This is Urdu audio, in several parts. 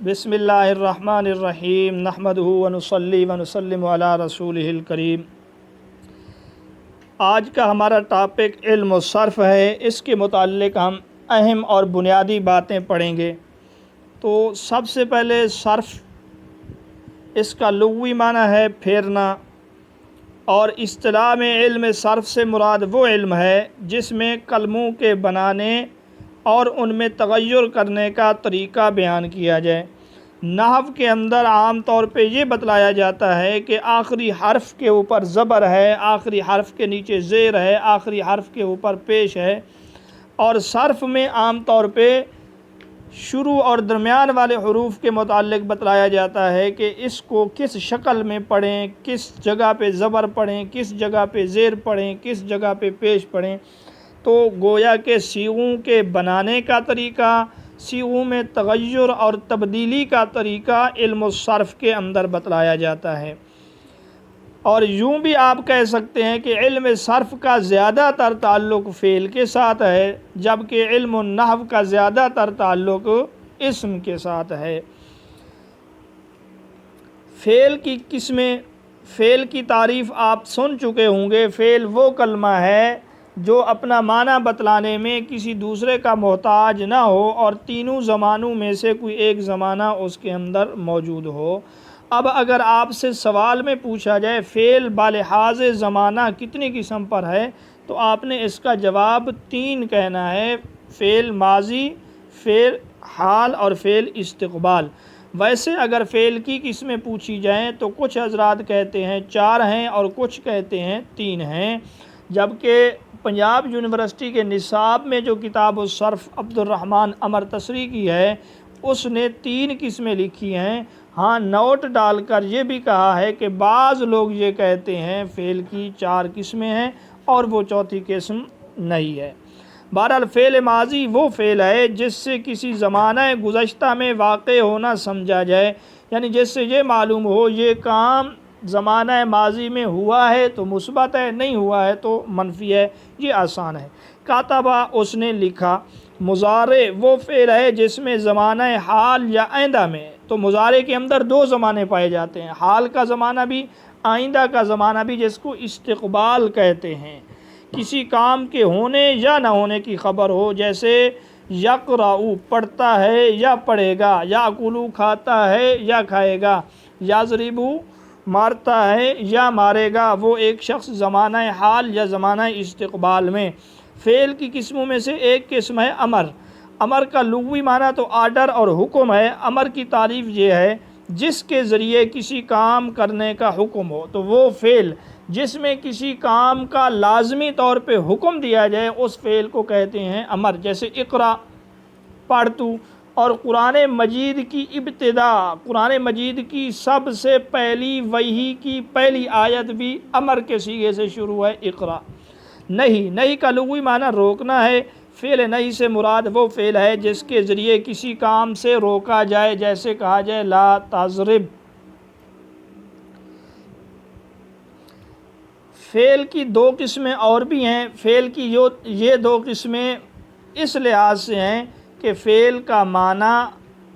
بسم اللہ الرحمن الرحیم نحمدہ ونصلی ونسلم علی رسولہ الکریم۔ آج کا ہمارا ٹاپک علم الصرف ہے۔ اس کے متعلق ہم اہم اور بنیادی باتیں پڑھیں گے۔ تو سب سے پہلے صرف، اس کا لغوی معنی ہے پھیرنا، اور اصطلاح میں علم صرف سے مراد وہ علم ہے جس میں کلموں کے بنانے اور ان میں تغیر کرنے کا طریقہ بیان کیا جائے۔ نحو کے اندر عام طور پہ یہ بتلایا جاتا ہے کہ آخری حرف کے اوپر زبر ہے، آخری حرف کے نیچے زیر ہے، آخری حرف کے اوپر پیش ہے، اور صرف میں عام طور پہ شروع اور درمیان والے حروف کے متعلق بتلایا جاتا ہے کہ اس کو کس شکل میں پڑھیں، کس جگہ پہ زبر پڑھیں، کس جگہ پہ زیر پڑھیں، کس جگہ پہ پیش پڑھیں۔ تو گویا کہ صیغوں کے بنانے کا طریقہ، صیغوں میں تغیر اور تبدیلی کا طریقہ علم الصرف کے اندر بتلایا جاتا ہے۔ اور یوں بھی آپ کہہ سکتے ہیں کہ علم صرف کا زیادہ تر تعلق فعل کے ساتھ ہے، جبکہ علم النحو کا زیادہ تر تعلق اسم کے ساتھ ہے۔ فعل کی قسمیں، فعل کی تعریف آپ سن چکے ہوں گے۔ فعل وہ کلمہ ہے جو اپنا معنی بتلانے میں کسی دوسرے کا محتاج نہ ہو اور تینوں زمانوں میں سے کوئی ایک زمانہ اس کے اندر موجود ہو۔ اب اگر آپ سے سوال میں پوچھا جائے فعل بالحاظ زمانہ کتنی قسم پر ہے، تو آپ نے اس کا جواب 3 کہنا ہے: فعل ماضی، فعل حال اور فعل استقبال۔ ویسے اگر فعل کی قسمیں پوچھی جائیں تو کچھ حضرات کہتے ہیں 4 ہیں اور کچھ کہتے ہیں 3 ہیں، جبکہ پنجاب یونیورسٹی کے نصاب میں جو کتاب الصرف عبد الرحمن عمر تصریح کی ہے، اس نے 3 قسمیں لکھی ہیں۔ ہاں، نوٹ ڈال کر یہ بھی کہا ہے کہ بعض لوگ یہ کہتے ہیں فعل کی 4 قسمیں ہیں اور وہ چوتھی قسم نہیں ہے۔ بہرحال فعل ماضی وہ فعل ہے جس سے کسی زمانہ گزشتہ میں واقع ہونا سمجھا جائے، یعنی جس سے یہ معلوم ہو یہ کام زمانہ ماضی میں ہوا ہے تو مثبت ہے، نہیں ہوا ہے تو منفی ہے۔ یہ آسان ہے۔ کاتبہ، اس نے لکھا۔ مضارع وہ فعل ہے جس میں زمانہ حال یا آئندہ میں، تو مضارع کے اندر 2 زمانے پائے جاتے ہیں، حال کا زمانہ بھی، آئندہ کا زمانہ بھی، جس کو استقبال کہتے ہیں۔ کسی کام کے ہونے یا نہ ہونے کی خبر ہو، جیسے یقرأ پڑھتا ہے یا پڑھے گا، یاکل کھاتا ہے یا کھائے گا، یضرب مارتا ہے یا مارے گا، وہ ایک شخص زمانہ حال یا زمانہ استقبال میں۔ فعل کی قسموں میں سے ایک قسم ہے امر۔ امر کا لغوی معنی تو آرڈر اور حکم ہے۔ امر کی تعریف یہ ہے جس کے ذریعے کسی کام کرنے کا حکم ہو، تو وہ فعل جس میں کسی کام کا لازمی طور پہ حکم دیا جائے اس فعل کو کہتے ہیں امر، جیسے اقرا پڑھ تو۔ اور قرآن مجید کی ابتدا، قرآن مجید کی سب سے پہلی وحی کی پہلی آیت بھی امر کے صیغے سے شروع ہے، اقرا۔ نہیں کا لغوی معنی روکنا ہے۔ فعل نہیں سے مراد وہ فعل ہے جس کے ذریعے کسی کام سے روکا جائے، جیسے کہا جائے لا تضرب۔ فعل کی 2 قسمیں اور بھی ہیں۔ فعل کی یہ 2 قسمیں اس لحاظ سے ہیں کہ فعل کا معنی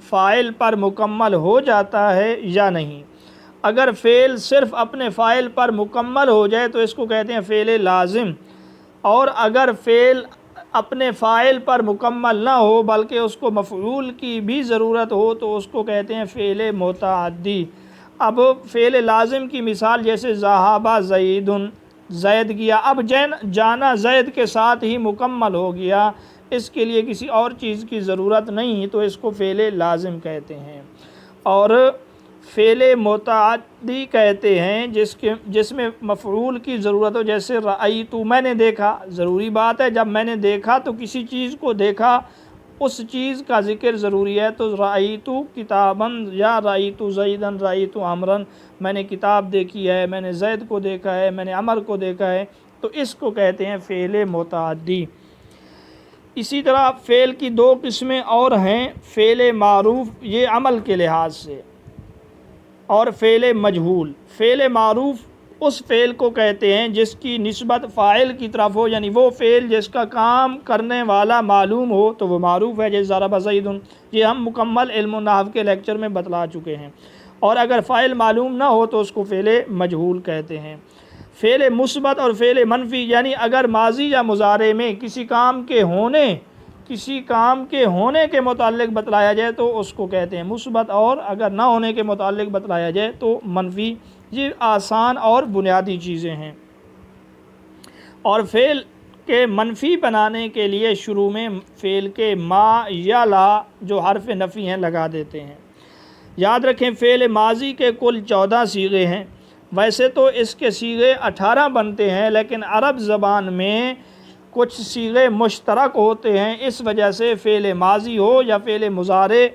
فاعل پر مکمل ہو جاتا ہے یا نہیں۔ اگر فعل صرف اپنے فاعل پر مکمل ہو جائے تو اس کو کہتے ہیں فعل لازم، اور اگر فعل اپنے فاعل پر مکمل نہ ہو بلکہ اس کو مفعول کی بھی ضرورت ہو تو اس کو کہتے ہیں فعل متعدی۔ اب فعل لازم کی مثال جیسے ذهب زید، زید گیا۔ اب جانا زید کے ساتھ ہی مکمل ہو گیا، اس کے لیے کسی اور چیز کی ضرورت نہیں، تو اس کو فعل لازم کہتے ہیں۔ اور فعل متعدی کہتے ہیں جس میں مفعول کی ضرورت ہو، جیسے رأیت، میں نے دیکھا۔ ضروری بات ہے، جب میں نے دیکھا تو کسی چیز کو دیکھا، اس چیز کا ذکر ضروری ہے، تو رأیت کتابا یا رأیت زیدا رأیت عمرا، میں نے کتاب دیکھی ہے، میں نے زید کو دیکھا ہے، میں نے عمر کو دیکھا ہے، تو اس کو کہتے ہیں فعل متعدی۔ اسی طرح فعل کی 2 قسمیں اور ہیں: فعل معروف، یہ عمل کے لحاظ سے، اور فعل مجہول۔ فعل معروف اس فعل کو کہتے ہیں جس کی نسبت فاعل کی طرف ہو، یعنی وہ فعل جس کا کام کرنے والا معلوم ہو تو وہ معروف ہے، جیسے ضرب زید، یہ ہم مکمل علم النحو کے لیکچر میں بتلا چکے ہیں۔ اور اگر فاعل معلوم نہ ہو تو اس کو فعل مجہول کہتے ہیں۔ فعل مثبت اور فعل منفی، یعنی اگر ماضی یا مضارع میں کسی کام کے ہونے کے متعلق بتلایا جائے تو اس کو کہتے ہیں مثبت، اور اگر نہ ہونے کے متعلق بتلایا جائے تو منفی۔ یہ آسان اور بنیادی چیزیں ہیں۔ اور فعل کے منفی بنانے کے لیے شروع میں فعل کے ما یا لا جو حرف نفی ہیں لگا دیتے ہیں۔ یاد رکھیں فعل ماضی کے کل 14 صیغے ہیں۔ ویسے تو اس کے صیغے 18 بنتے ہیں، لیکن عرب زبان میں کچھ صیغے مشترک ہوتے ہیں، اس وجہ سے فعل ماضی ہو یا فعل مضارع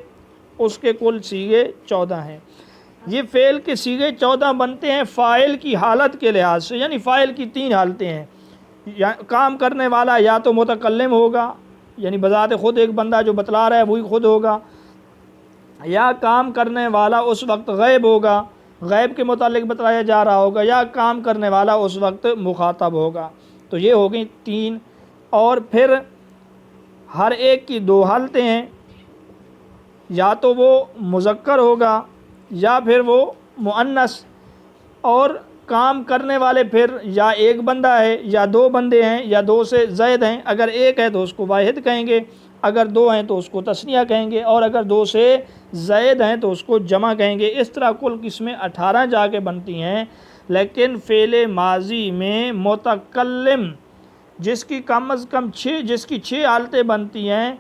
اس کے کل صیغے 14 ہیں۔ یہ فعل کے صیغے 14 بنتے ہیں فاعل کی حالت کے لحاظ سے، یعنی فاعل کی 3 حالتیں ہیں۔ کام کرنے والا یا تو متکلم ہوگا، یعنی بذات خود ایک بندہ جو بتلا رہا ہے وہی خود ہوگا، یا کام کرنے والا اس وقت غائب ہوگا، غیب کے متعلق بتلایا جا رہا ہوگا، یا کام کرنے والا اس وقت مخاطب ہوگا۔ تو یہ ہو گئی 3، اور پھر ہر ایک کی 2 حالتیں ہیں، یا تو وہ مذکر ہوگا یا پھر وہ مؤنث، اور کام کرنے والے پھر یا ایک بندہ ہے یا 2 بندے ہیں یا 2 سے زائد ہیں۔ اگر ایک ہے تو اس کو واحد کہیں گے، اگر 2 ہیں تو اس کو تثنیہ کہیں گے، اور اگر 2 سے زائد ہیں تو اس کو جمع کہیں گے۔ اس طرح کل قسمیں 18 جا کے بنتی ہیں۔ لیکن فعل ماضی میں متکلم جس کی کم از کم 6 حالتیں بنتی ہیں،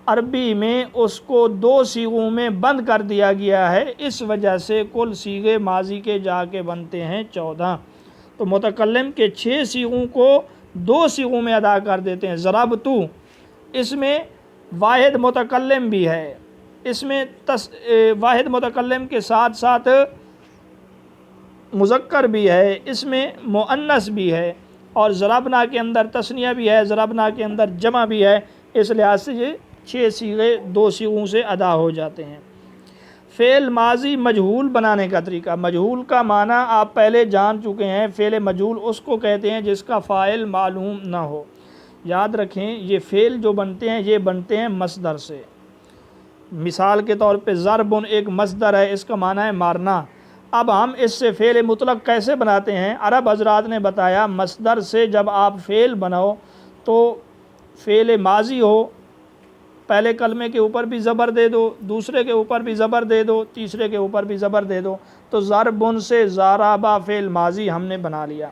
عربی میں اس کو 2 صیغوں میں بند کر دیا گیا ہے، اس وجہ سے کل صیغے ماضی کے جا کے بنتے ہیں 14۔ تو متکلم کے 6 صیغوں کو 2 صیغوں میں ادا کر دیتے ہیں۔ ضربتو، اس میں واحد متکلم بھی ہے، اس میں واحد متکلم کے ساتھ ساتھ مذکر بھی ہے، اس میں مؤنث بھی ہے، اور ضربنا کے اندر تثنیہ بھی ہے، ضربنا کے اندر جمع بھی ہے۔ اس لحاظ سے یہ 6 صیغے 2 صیغوں سے ادا ہو جاتے ہیں۔ فعل ماضی مجہول بنانے کا طریقہ۔ مجہول کا معنی آپ پہلے جان چکے ہیں، فعل مجہول اس کو کہتے ہیں جس کا فاعل معلوم نہ ہو۔ یاد رکھیں یہ فعل جو بنتے ہیں یہ بنتے ہیں مصدر سے۔ مثال کے طور پہ ضرب ایک مصدر ہے، اس کا معنی ہے مارنا۔ اب ہم اس سے فعل مطلق کیسے بناتے ہیں؟ عرب حضرات نے بتایا مصدر سے جب آپ فعل بناؤ تو فعل ماضی ہو، پہلے کلمے کے اوپر بھی زبر دے دو، دوسرے کے اوپر بھی زبر دے دو، تیسرے کے اوپر بھی زبر دے دو، تو ضربن سے ضربا فعل ماضی ہم نے بنا لیا۔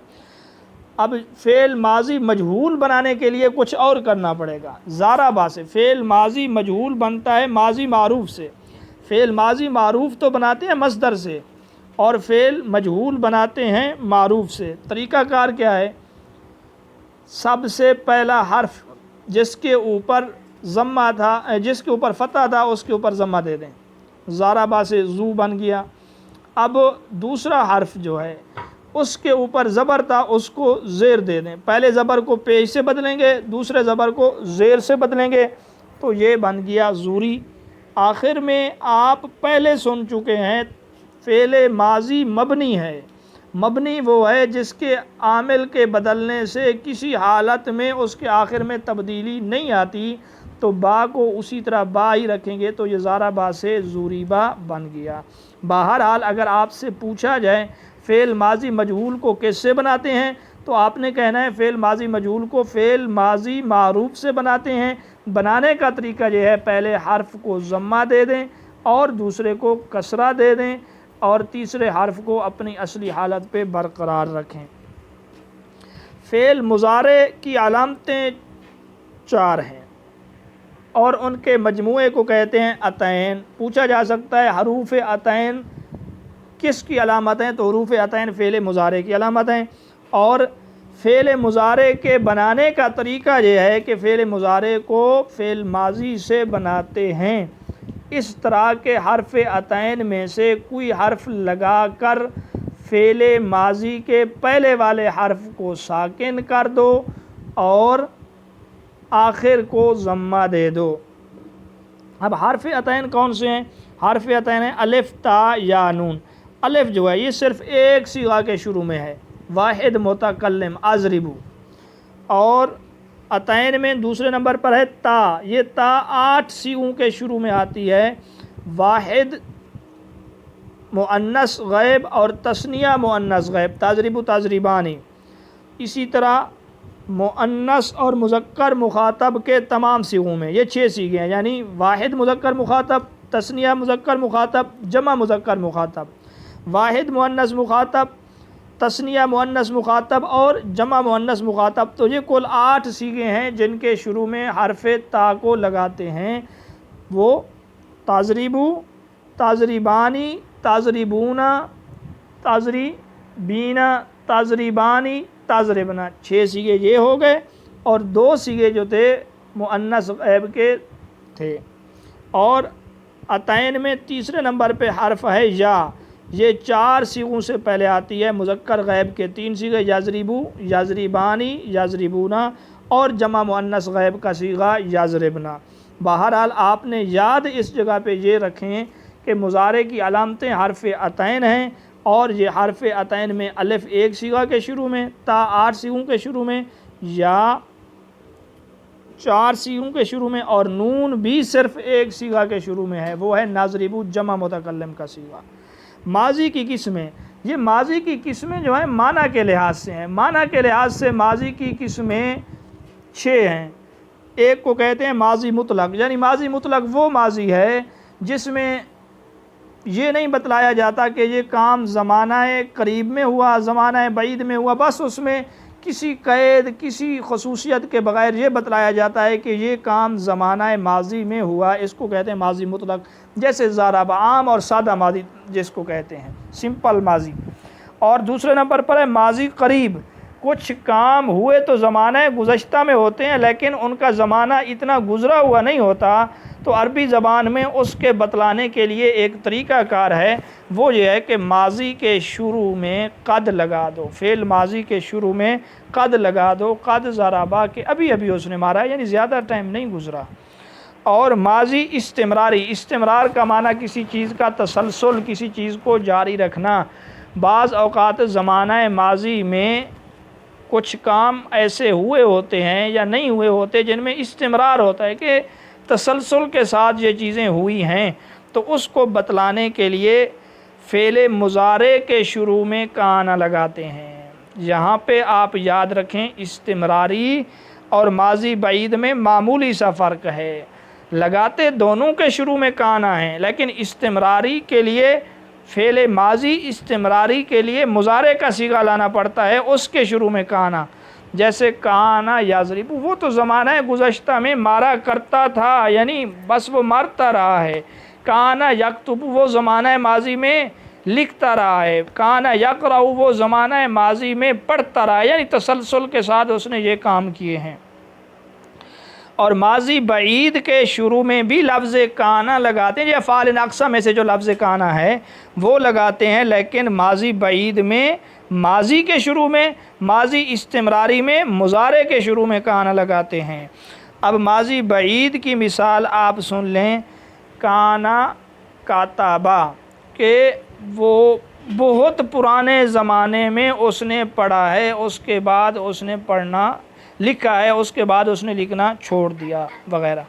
اب فعل ماضی مجہول بنانے کے لیے کچھ اور کرنا پڑے گا۔ ضربا سے فعل ماضی مجہول بنتا ہے ماضی معروف سے۔ فعل ماضی معروف تو بناتے ہیں مصدر سے، اور فعل مجہول بناتے ہیں معروف سے۔ طریقہ کار کیا ہے؟ سب سے پہلا حرف جس کے اوپر ضمہ تھا، جس کے اوپر فتح تھا اس کے اوپر ضمہ دے دیں۔ ضربا سے زو بن گیا۔ اب دوسرا حرف جو ہے اس کے اوپر زبر تھا، اس کو زیر دے دیں۔ پہلے زبر کو پیش سے بدلیں گے، دوسرے زبر کو زیر سے بدلیں گے، تو یہ بن گیا زوری۔ آخر میں آپ پہلے سن چکے ہیں فعل ماضی مبنی ہے۔ مبنی وہ ہے جس کے عامل کے بدلنے سے کسی حالت میں اس کے آخر میں تبدیلی نہیں آتی، تو با کو اسی طرح با ہی رکھیں گے، تو یہ ضربا سے زوریبا بن گیا۔ بہرحال اگر آپ سے پوچھا جائے فعل ماضی مجہول کو کیسے سے بناتے ہیں، تو آپ نے کہنا ہے فعل ماضی مجہول کو فعل ماضی معروف سے بناتے ہیں۔ بنانے کا طریقہ یہ ہے پہلے حرف کو ضمہ دے دیں، اور دوسرے کو کسرہ دے دیں، اور تیسرے حرف کو اپنی اصلی حالت پہ برقرار رکھیں۔ فعل مضارع کی علامتیں 4 ہیں، اور ان کے مجموعے کو کہتے ہیں عطین۔ پوچھا جا سکتا ہے حروف عطین کس کی علامت ہیں؟ تو حروف عطین فعل مضارع کی علامت ہیں۔ اور فعل مضارع کے بنانے کا طریقہ یہ ہے کہ فعل مضارع کو فعل ماضی سے بناتے ہیں۔ اس طرح کے حرف عطین میں سے کوئی حرف لگا کر فعل ماضی کے پہلے والے حرف کو ساکن کر دو اور آخر کو ضمہ دے دو۔ اب حرف عطین کون سے ہیں؟ حرف عطین ہیں الف تا یا نون۔ الف جو ہے یہ صرف ایک صیغہ کے شروع میں ہے، واحد متکلم اضربو، اور عطین میں دوسرے نمبر پر ہے تا، یہ تا 8 سیغوں کے شروع میں آتی ہے، واحد مؤنث غائب اور تثنیہ مؤنث غائب، تضربو تضربانی۔ اسی طرح مؤنث اور مذکر مخاطب کے تمام صیغوں میں، یہ 6 صیغے ہیں، یعنی واحد مذکر مخاطب، تثنیہ مذکر مخاطب، جمع مذکر مخاطب، واحد مؤنث مخاطب، تثنیہ مؤنث مخاطب اور جمع مؤنث مخاطب۔ تو یہ کل 8 صیغے ہیں جن کے شروع میں حرف تا کو لگاتے ہیں، وہ تضربو، تضربانی، تضربونا، تضربینا، تضربانی، تضربنا، 6 صیغے یہ ہو گئے، اور 2 صیغے جو تھے مؤنث غائب کے تھے۔ اور عطین میں تیسرے نمبر پہ حرف ہے یا، یہ 4 صیغوں سے پہلے آتی ہے، مذکر غائب کے 3 صیغے، یضربو، یضربانی، یضربونا، اور جمع مؤنث غائب کا صیغہ یضربنا۔ بہرحال آپ نے یاد اس جگہ پہ یہ رکھیں کہ مضارع کی علامتیں حرف عطین ہیں، اور یہ حرف عطین میں الف 1 صیغہ کے شروع میں، تا 8 صیغوں کے شروع میں، یا 4 صیغوں کے شروع میں، اور نون بھی صرف 1 صیغہ کے شروع میں ہے، وہ ہے نضربو، جمع متکلم کا صیغہ۔ ماضی کی قسمیں، یہ ماضی کی قسمیں جو ہیں معنی کے لحاظ سے ہیں، معنی کے لحاظ سے ماضی کی قسمیں 6 ہیں۔ ایک کو کہتے ہیں ماضی مطلق، یعنی ماضی مطلق وہ ماضی ہے جس میں یہ نہیں بتلایا جاتا کہ یہ کام زمانہ قریب میں ہوا، زمانہ بعید میں ہوا، بس اس میں کسی قید، کسی خصوصیت کے بغیر یہ بتلایا جاتا ہے کہ یہ کام زمانہ ماضی میں ہوا، اس کو کہتے ہیں ماضی مطلق، جیسے ضرب، عام اور سادہ ماضی جس کو کہتے ہیں، سمپل ماضی۔ اور دوسرے نمبر پر ہے ماضی قریب، کچھ کام ہوئے تو زمانہ گزشتہ میں ہوتے ہیں لیکن ان کا زمانہ اتنا گزرا ہوا نہیں ہوتا، تو عربی زبان میں اس کے بتلانے کے لیے ایک طریقہ کار ہے، وہ یہ ہے کہ ماضی کے شروع میں قد لگا دو، فعل ماضی کے شروع میں قد لگا دو، قد ضربا، کہ ابھی ابھی اس نے مارا، یعنی زیادہ ٹائم نہیں گزرا۔ اور ماضی استمراری، استمرار کا معنی کسی چیز کا تسلسل، کسی چیز کو جاری رکھنا۔ بعض اوقات زمانہ ماضی میں کچھ کام ایسے ہوئے ہوتے ہیں یا نہیں ہوئے ہوتے جن میں استمرار ہوتا ہے کہ تسلسل کے ساتھ یہ چیزیں ہوئی ہیں، تو اس کو بتلانے کے لیے فعل مضارع کے شروع میں کان لگاتے ہیں۔ یہاں پہ آپ یاد رکھیں استمراری اور ماضی بعید میں معمولی سا فرق ہے، لگاتے دونوں کے شروع میں کانا ہیں، لیکن استمراری کے لیے فعل ماضی استمراری کے لیے مضارع کا صیغہ لانا پڑتا ہے، اس کے شروع میں کانا، جیسے کانا یضرب، وہ تو زمانہ گزشتہ میں مارا کرتا تھا، یعنی بس وہ مارتا رہا ہے۔ کانا یکتب، وہ زمانہ ماضی میں لکھتا رہا ہے۔ کانا یقرأ، وہ زمانہ ماضی میں پڑھتا رہا ہے، یعنی تسلسل کے ساتھ اس نے یہ کام کیے ہیں۔ اور ماضی بعید کے شروع میں بھی لفظ کانا لگاتے ہیں، یہ افعال ناقصہ میں سے جو لفظ کانا ہے وہ لگاتے ہیں، لیکن ماضی بعید میں ماضی کے شروع میں، ماضی استمراری میں مضارع کے شروع میں کانا لگاتے ہیں۔ اب ماضی بعید کی مثال آپ سن لیں، کانا کاتبا، کہ وہ بہت پرانے زمانے میں اس نے پڑھا ہے، اس کے بعد اس نے پڑھنا لکھا ہے، اس کے بعد اس نے لکھنا چھوڑ دیا وغیرہ۔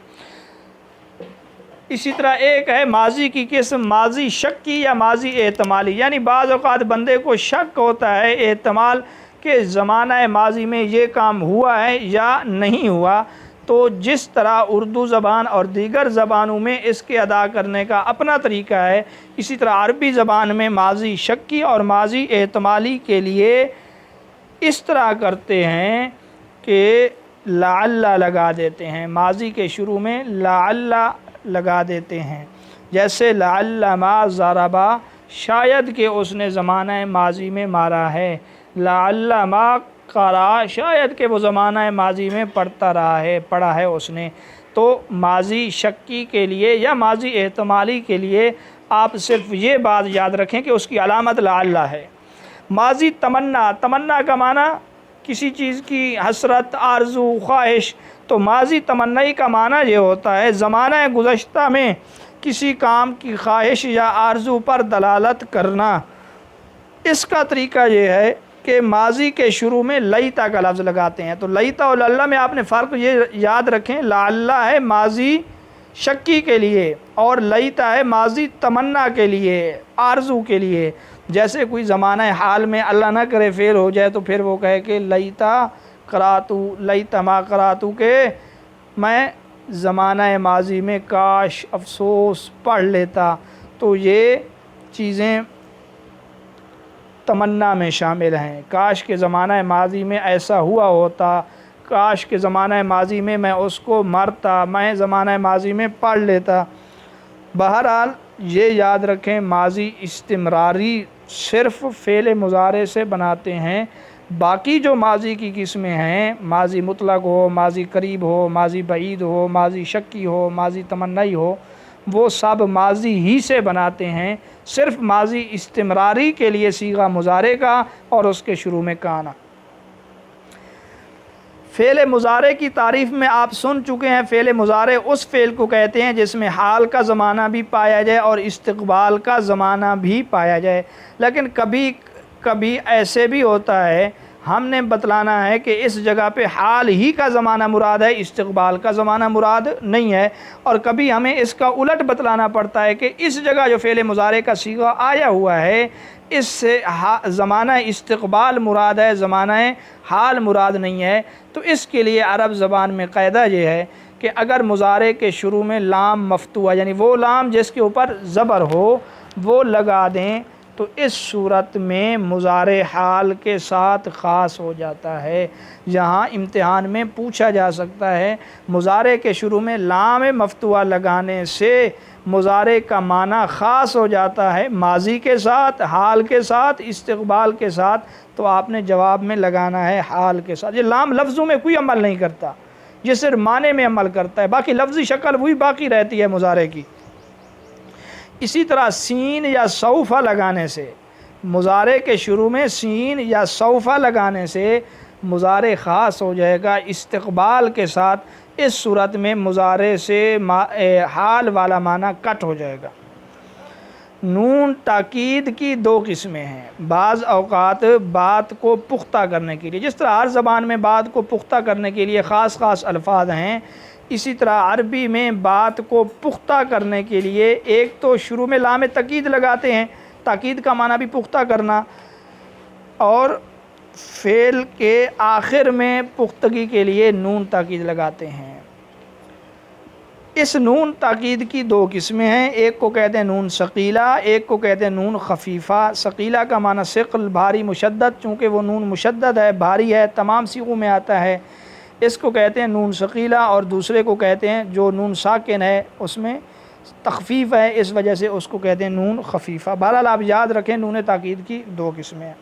اسی طرح ایک ہے ماضی کی قسم ماضی شکی یا ماضی احتمالی، یعنی بعض اوقات بندے کو شک ہوتا ہے، احتمال کہ زمانہ ماضی میں یہ کام ہوا ہے یا نہیں ہوا، تو جس طرح اردو زبان اور دیگر زبانوں میں اس کے ادا کرنے کا اپنا طریقہ ہے، اسی طرح عربی زبان میں ماضی شکی اور ماضی احتمالی کے لیے اس طرح کرتے ہیں کہ لعل لگا دیتے ہیں، ماضی کے شروع میں لعل لگا دیتے ہیں، جیسے لعل ما ضربا، شاید کہ اس نے زمانہ ماضی میں مارا ہے، لعل ما قرأ، شاید کہ وہ زمانہ ماضی میں پڑھتا رہا ہے، پڑھا ہے اس نے۔ تو ماضی شکی کے لیے یا ماضی احتمالی کے لیے آپ صرف یہ بات یاد رکھیں کہ اس کی علامت لعل ہے۔ ماضی تمنا، تمنا کا معنی کسی چیز کی حسرت، آرزو، خواہش، تو ماضی تمنائی کا معنی یہ ہوتا ہے زمانہ گزشتہ میں کسی کام کی خواہش یا آرزو پر دلالت کرنا۔ اس کا طریقہ یہ ہے کہ ماضی کے شروع میں لیتا کا لفظ لگاتے ہیں. تو لیتا اور لعل میں آپ نے فرق یہ یاد رکھیں، لعل ہے ماضی شکی کے لیے اور لیتا ہے ماضی تمنا کے لیے، آرزو کے لیے. جیسے کوئی زمانہ حال میں اللہ نہ کرے فعل ہو جائے تو پھر وہ کہے کہ لیتا قراتو، لیتا ما قراتو، کہ میں زمانہ ماضی میں کاش افسوس پڑھ لیتا. تو یہ چیزیں تمنا میں شامل ہیں. کاش کے زمانہ ماضی میں ایسا ہوا ہوتا، کاش کے زمانہ ماضی میں اس کو مرتا، میں زمانہ ماضی میں پڑھ لیتا. بہرحال یہ یاد رکھیں، ماضی استمراری صرف فعل مضارع سے بناتے ہیں. باقی جو ماضی کی قسمیں ہیں، ماضی مطلق ہو، ماضی قریب ہو، ماضی بعید ہو، ماضی شکی ہو، ماضی تمنائی ہو، وہ سب ماضی ہی سے بناتے ہیں. صرف ماضی استمراری کے لیے صیغہ مضارع کا اور اس کے شروع میں کانا. فعل مضارع کی تعریف میں آپ سن چکے ہیں. فعل مضارع اس فعل کو کہتے ہیں جس میں حال کا زمانہ بھی پایا جائے اور استقبال کا زمانہ بھی پایا جائے. لیکن کبھی کبھی ایسے بھی ہوتا ہے، ہم نے بتلانا ہے کہ اس جگہ پہ حال ہی کا زمانہ مراد ہے، استقبال کا زمانہ مراد نہیں ہے. اور کبھی ہمیں اس کا الٹ بتلانا پڑتا ہے کہ اس جگہ جو فعل مضارع کا صیغہ آیا ہوا ہے اس سے زمانہ استقبال مراد ہے، زمانہ حال مراد نہیں ہے. تو اس کے لیے عرب زبان میں قاعدہ یہ ہے کہ اگر مضارع کے شروع میں لام مفتوحہ، یعنی وہ لام جس کے اوپر زبر ہو، وہ لگا دیں تو اس صورت میں مضارع حال کے ساتھ خاص ہو جاتا ہے. یہاں امتحان میں پوچھا جا سکتا ہے مضارع کے شروع میں لام مفتوحہ لگانے سے مضارع کا معنی خاص ہو جاتا ہے ماضی کے ساتھ، حال کے ساتھ، استقبال کے ساتھ. تو آپ نے جواب میں لگانا ہے حال کے ساتھ. یہ لام لفظوں میں کوئی عمل نہیں کرتا، یہ صرف معنی میں عمل کرتا ہے، باقی لفظی شکل وہی باقی رہتی ہے مضارع کی. اسی طرح سین یا سوفہ لگانے سے، مضارع کے شروع میں سین یا سوفہ لگانے سے مضارع خاص ہو جائے گا استقبال کے ساتھ. اس صورت میں مضارع سے حال والا معنی کٹ ہو جائے گا. نون تاکید کی دو قسمیں ہیں. بعض اوقات بات کو پختہ کرنے کے لیے، جس طرح ہر زبان میں بات کو پختہ کرنے کے لیے خاص خاص الفاظ ہیں، اسی طرح عربی میں بات کو پختہ کرنے کے لیے ایک تو شروع میں لام تاکید لگاتے ہیں، تاکید کا معنی بھی پختہ کرنا، اور فعل کے آخر میں پختگی کے لیے نون تاکید لگاتے ہیں. اس نون تاکید کی دو قسمیں ہیں، ایک کو کہتے ہیں نون ثقیلہ، ایک کو کہتے ہیں نون خفیفہ. ثقیلہ کا معنی ثقل، بھاری، مشدد، چونکہ وہ نون مشدد ہے، بھاری ہے، تمام صیغوں میں آتا ہے، اس کو کہتے ہیں نون ثقیلہ. اور دوسرے کو کہتے ہیں جو نون ساکن ہے اس میں تخفیف ہے، اس وجہ سے اس کو کہتے ہیں نون خفیفہ. بہرحال آپ یاد رکھیں نون تاکید کی دو قسمیں ہیں.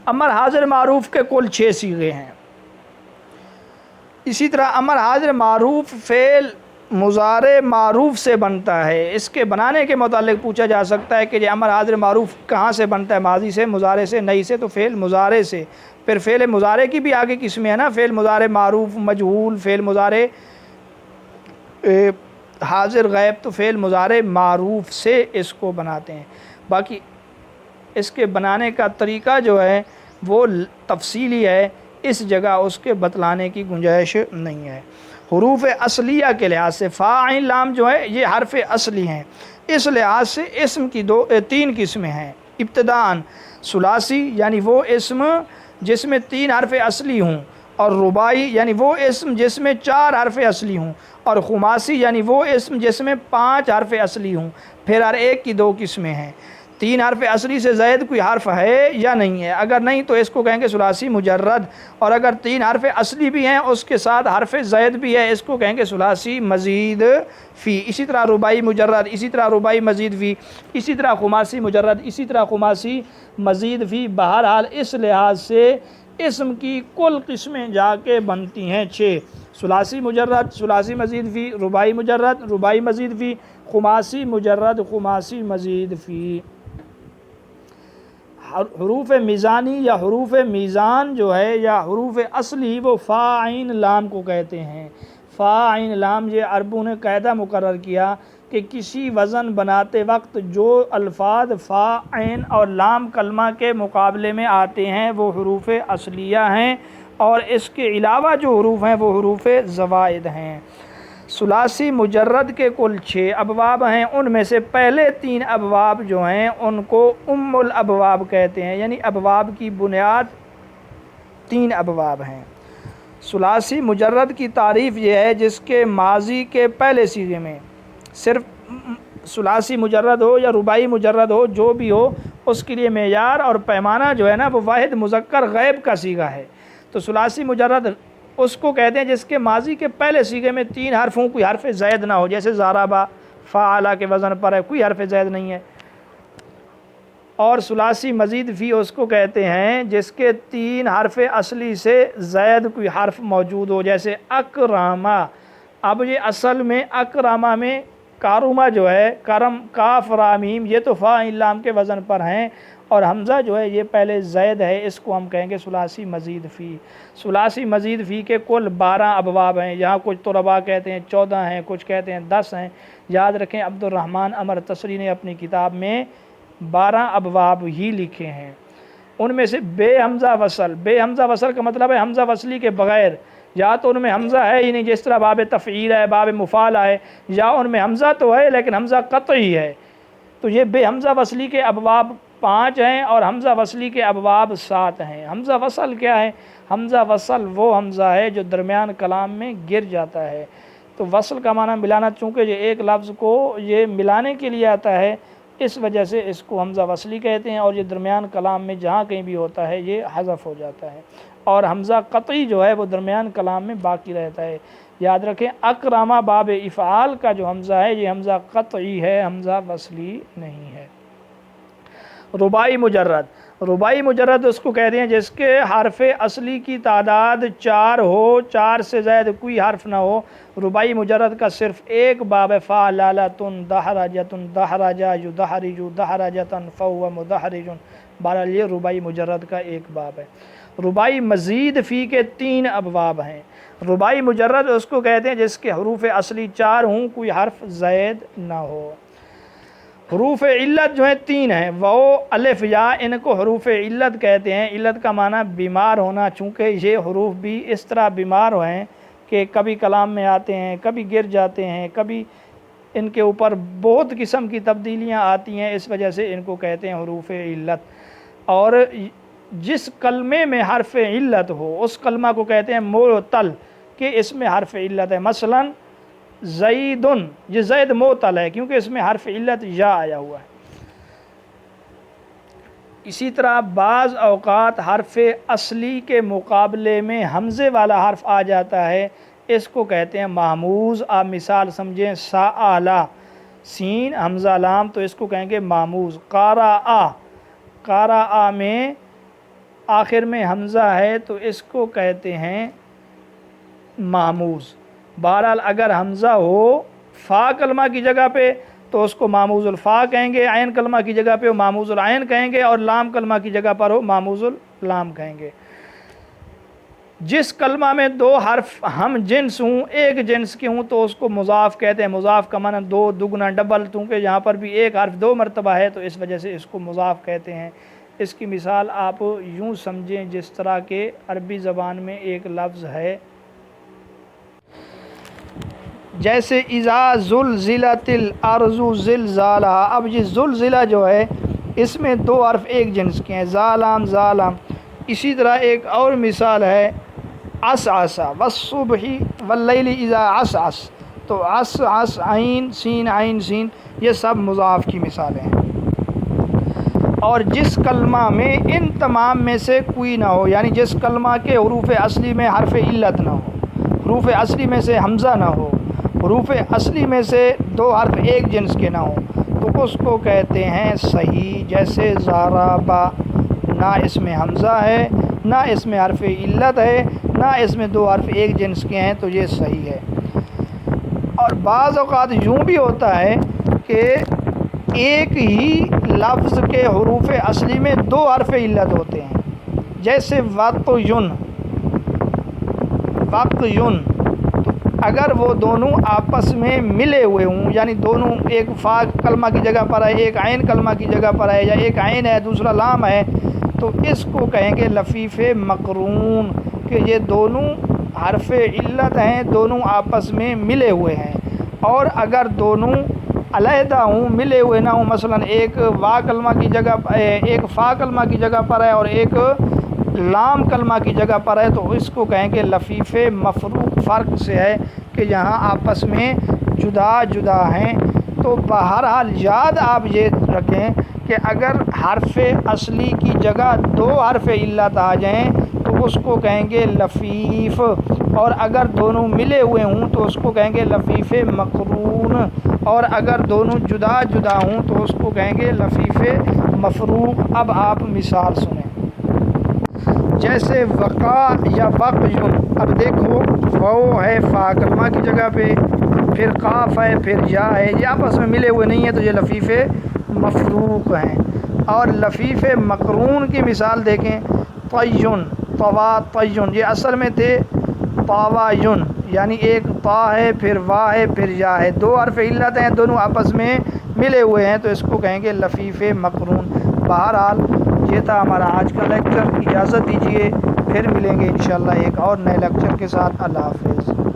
امر حاضر معروف کے کل 6 صیغے ہیں. اسی طرح امر حاضر معروف فعل مضارع معروف سے بنتا ہے. اس کے بنانے کے متعلق پوچھا جا سکتا ہے کہ یہ امر حاضر معروف کہاں سے بنتا ہے، ماضی سے، مضارع سے، نئی سے؟ تو فعل مضارع سے. پھر فعل مضارع کی بھی آگے قسمیں ہیں نا، فعل مضارع معروف، مجہول، فعل مضارع حاضر غائب. تو فعل مضارع معروف سے اس کو بناتے ہیں. باقی اس کے بنانے کا طریقہ جو ہے وہ تفصیلی ہے، اس جگہ اس کے بتلانے کی گنجائش نہیں ہے. حروف اصلیہ کے لحاظ سے فا عین لام جو ہے یہ حرف اصلی ہیں، اس لحاظ سے اسم کی 3 قسمیں ہیں. ابتداءً ثلاثی یعنی وہ اسم جس میں 3 حرف اصلی ہوں، اور رباعی یعنی وہ اسم جس میں 4 حرف اصلی ہوں، اور خماسی یعنی وہ اسم جس میں 5 حرف اصلی ہوں. پھر ہر ایک کی 2 قسمیں ہیں. 3 حرف اصلی سے زائد کوئی حرف ہے یا نہیں ہے، اگر نہیں تو اس کو کہیں گے ثلاثی مجرد، اور اگر 3 حرف اصلی بھی ہیں اس کے ساتھ حرف زائد بھی ہے اس کو کہیں گے ثلاثی مزید فی. اسی طرح رباعی مجرد، اسی طرح رباعی مزید فی، اسی طرح خماسی مجرد، اسی طرح خماسی مزید فی. بہرحال اس لحاظ سے اسم کی کل قسمیں جا کے بنتی ہیں 6: ثلاثی مجرد، ثلاثی مزید فی، رباعی مجرد، رباعی مزید فی، خماسی مجرد، خماسی مزید فی. حروف میزانی یا حروف میزان جو ہے یا حروف اصلی وہ فا عین لام کو کہتے ہیں. فا عین لام یہ عربوں نے قاعدہ مقرر کیا کہ کسی وزن بناتے وقت جو الفاظ فا عین اور لام کلمہ کے مقابلے میں آتے ہیں وہ حروف اصلیہ ہیں، اور اس کے علاوہ جو حروف ہیں وہ حروف زوائد ہیں۔ ثلاثی مجرد کے کل 6 ابواب ہیں، ان میں سے پہلے 3 ابواب جو ہیں ان کو ام الابواب کہتے ہیں، یعنی ابواب کی بنیاد 3 ابواب ہیں۔ ثلاثی مجرد کی تعریف یہ ہے جس کے ماضی کے پہلے صیغے میں صرف ثلاثی مجرد ہو یا رباعی مجرد ہو، جو بھی ہو، اس کے لیے معیار اور پیمانہ جو ہے نا وہ واحد مذکر غیب کا صیغہ ہے۔ تو ثلاثی مجرد اس کو کہتے ہیں جس کے ماضی کے پہلے صیغے میں 3 حرفوں کوئی حرف زائد نہ ہو، جیسے ضربہ فعل کے وزن پر ہے، کوئی حرف زائد نہیں ہے۔ اور ثلاثی مزید فی اس کو کہتے ہیں جس کے 3 حرف اصلی سے زائد کوئی حرف موجود ہو، جیسے اکرامہ۔ اب یہ اصل میں اکرامہ میں کارما جو ہے، کرم کاف را میم، یہ تو فا عین لام کے وزن پر ہیں، اور حمزہ جو ہے یہ پہلے زائد ہے، اس کو ہم کہیں گے ثلاثی مزید فی۔ ثلاثی مزید فی کے کل 12 ابواب ہیں، یہاں کچھ طلباء کہتے ہیں 14 ہیں، کچھ کہتے ہیں 10 ہیں۔ یاد رکھیں عبد الرحمن امر تصری نے اپنی کتاب میں 12 ابواب ہی لکھے ہیں۔ ان میں سے بے حمزہ وصل، بے حمزہ وصل کا مطلب ہے حمزہ وصلی کے بغیر، یا تو ان میں حمزہ ہے ہی نہیں، جس طرح باب تفعیل ہے، باب مفعل ہے، یا ان میں حمزہ تو ہے لیکن حمزہ قطعی ہے۔ تو یہ بے حمزہ وصلی کے ابواب 5 ہیں، اور حمزہ وصلی کے ابواب 7 ہیں۔ حمزہ وصل کیا ہے؟ حمزہ وصل وہ حمزہ ہے جو درمیان کلام میں گر جاتا ہے۔ تو وصل کا معنی ملانا، چونکہ یہ ایک لفظ کو یہ ملانے کے لیے آتا ہے، اس وجہ سے اس کو حمزہ وصلی کہتے ہیں، اور یہ درمیان کلام میں جہاں کہیں بھی ہوتا ہے یہ حذف ہو جاتا ہے۔ اور حمزہ قطعی جو ہے وہ درمیان کلام میں باقی رہتا ہے۔ یاد رکھیں اکرامہ باب افعال کا جو حمزہ ہے یہ حمزہ قطعی ہے، حمزہ وصلی نہیں ہے۔ رباعی مجرد، رباعی مجرد اس کو کہتے ہیں جس کے حرف اصلی کی تعداد 4 ہو، 4 سے زائد کوئی حرف نہ ہو۔ رباعی مجرد کا صرف ایک باب ہے، فعلالۃ دحرجۃ دحرجا یدحرج دحرجۃ فهو مدحرج۔ بہرحال یہ رباعی مجرد کا ایک باب ہے۔ رباعی مزید فی کے 3 ابواب ہیں۔ رباعی مجرد اس کو کہتے ہیں جس کے حروف اصلی 4 ہوں، کوئی حرف زائد نہ ہو۔ حروف علت جو ہیں 3 ہیں، واو الف یا، ان کو حروف علت کہتے ہیں۔ علت کا معنی بیمار ہونا، چونکہ یہ حروف بھی اس طرح بیمار ہیں کہ کبھی کلام میں آتے ہیں، کبھی گر جاتے ہیں، کبھی ان کے اوپر بہت قسم کی تبدیلیاں آتی ہیں، اس وجہ سے ان کو کہتے ہیں حروف علت۔ اور جس کلمے میں حرف علت ہو اس کلمہ کو کہتے ہیں معتل، کہ اس میں حرف علت ہے۔ مثلا زیدن، یہ زید معتل ہے کیونکہ اس میں حرف علت یا آیا ہوا ہے۔ اسی طرح بعض اوقات حرف اصلی کے مقابلے میں حمزے والا حرف آ جاتا ہے، اس کو کہتے ہیں محموز۔ آپ مثال سمجھیں، سآلا سین حمزہ لام، تو اس کو کہیں گے محموز۔ قارآ، قارآ میں آخر میں حمزہ ہے تو اس کو کہتے ہیں محموز۔ بہرحال اگر حمزہ ہو فا کلمہ کی جگہ پہ تو اس کو محموز الفا کہیں گے، عین کلمہ کی جگہ پہ وہ محموز العین کہیں گے، اور لام کلمہ کی جگہ پر ہو محموز اللام کہیں گے۔ جس کلمہ میں 2 حرف ہم جنس ہوں، ایک جنس کے ہوں، تو اس کو مضاف کہتے ہیں۔ مضاف کا معنی 2 دگنا ڈبل، کیونکہ یہاں پر بھی ایک حرف 2 مرتبہ ہے تو اس وجہ سے اس کو مضاف کہتے ہیں۔ اس کی مثال آپ یوں سمجھیں جس طرح کہ عربی زبان میں ایک لفظ ہے جیسے اذا زلزلت الارض زلزالہا۔ اب یہ زلزلہ جو ہے اس میں 2 حرف ایک جنس کے ہیں، زالام زالام۔ اسی طرح ایک اور مثال ہے عسعس والصبح واللیل اذا عسعس، تو عسعس عین سین، یہ سب مضاف کی مثالیں ہیں۔ اور جس کلمہ میں ان تمام میں سے کوئی نہ ہو، یعنی جس کلمہ کے حروف اصلی میں حرف علت نہ ہو، حروف اصلی میں سے حمزہ نہ ہو، حروف اصلی میں سے 2 حرف ایک جنس کے نہ ہوں، تو اس کو کہتے ہیں صحیح۔ جیسے ضربہ، نہ اس میں حمزہ ہے، نہ اس میں حرف علت ہے، نہ اس میں 2 حرف ایک جنس کے ہیں، تو یہ صحیح ہے۔ اور بعض اوقات یوں بھی ہوتا ہے کہ ایک ہی لفظ کے حروف اصلی میں 2 حرف علت ہوتے ہیں، جیسے وقت یون، تو اگر وہ دونوں آپس میں ملے ہوئے ہوں، یعنی دونوں ایک فا کلمہ کی جگہ پر ہے، ایک عین کلمہ کی جگہ پر ہے، یا ایک عین ہے دوسرا لام ہے، تو اس کو کہیں گے لفیف مقرون، کہ یہ دونوں حرف علت ہیں، دونوں آپس میں ملے ہوئے ہیں۔ اور اگر دونوں علیحدہ ہوں، ملے ہوئے نہ ہوں، مثلا ایک وا کلمہ کی جگہ ایک فا کلمہ کی جگہ پر ہے اور ایک لام کلمہ کی جگہ پر ہے، تو اس کو کہیں گے لفیف مفروق، فرق سے ہے کہ یہاں آپس میں جدا جدا ہیں۔ تو بہرحال یاد آپ یہ رکھیں کہ اگر حرف اصلی کی جگہ دو حرف علت آ جائیں تو اس کو کہیں گے لفیف، اور اگر دونوں ملے ہوئے ہوں تو اس کو کہیں گے لفیف مقرون، اور اگر دونوں جدا جدا ہوں تو اس کو کہیں گے لفیف مفروق۔ اب آپ مثال سنیں، جیسے وقع یا وقیون، اب دیکھو وہ ہے فا کلمہ کی جگہ پہ، پھر قاف ہے، پھر یا ہے، یہ آپس میں ملے ہوئے نہیں ہیں تو یہ لفیف مفروق ہیں۔ اور لفیف مقرون کی مثال دیکھیں، طیون، طوا طیون، یہ اصل میں تھے طاوایون، یعنی ایک طا ہے، پھر وا ہے، پھر یا ہے، دو حرف علت ہیں، دونوں آپس میں ملے ہوئے ہیں تو اس کو کہیں گے لفیف مقرون۔ بہرحال یہ تھا ہمارا آج کا لیکچر، اجازت دیجیے، پھر ملیں گے انشاءاللہ ایک اور نئے لیکچر کے ساتھ۔ اللہ حافظ۔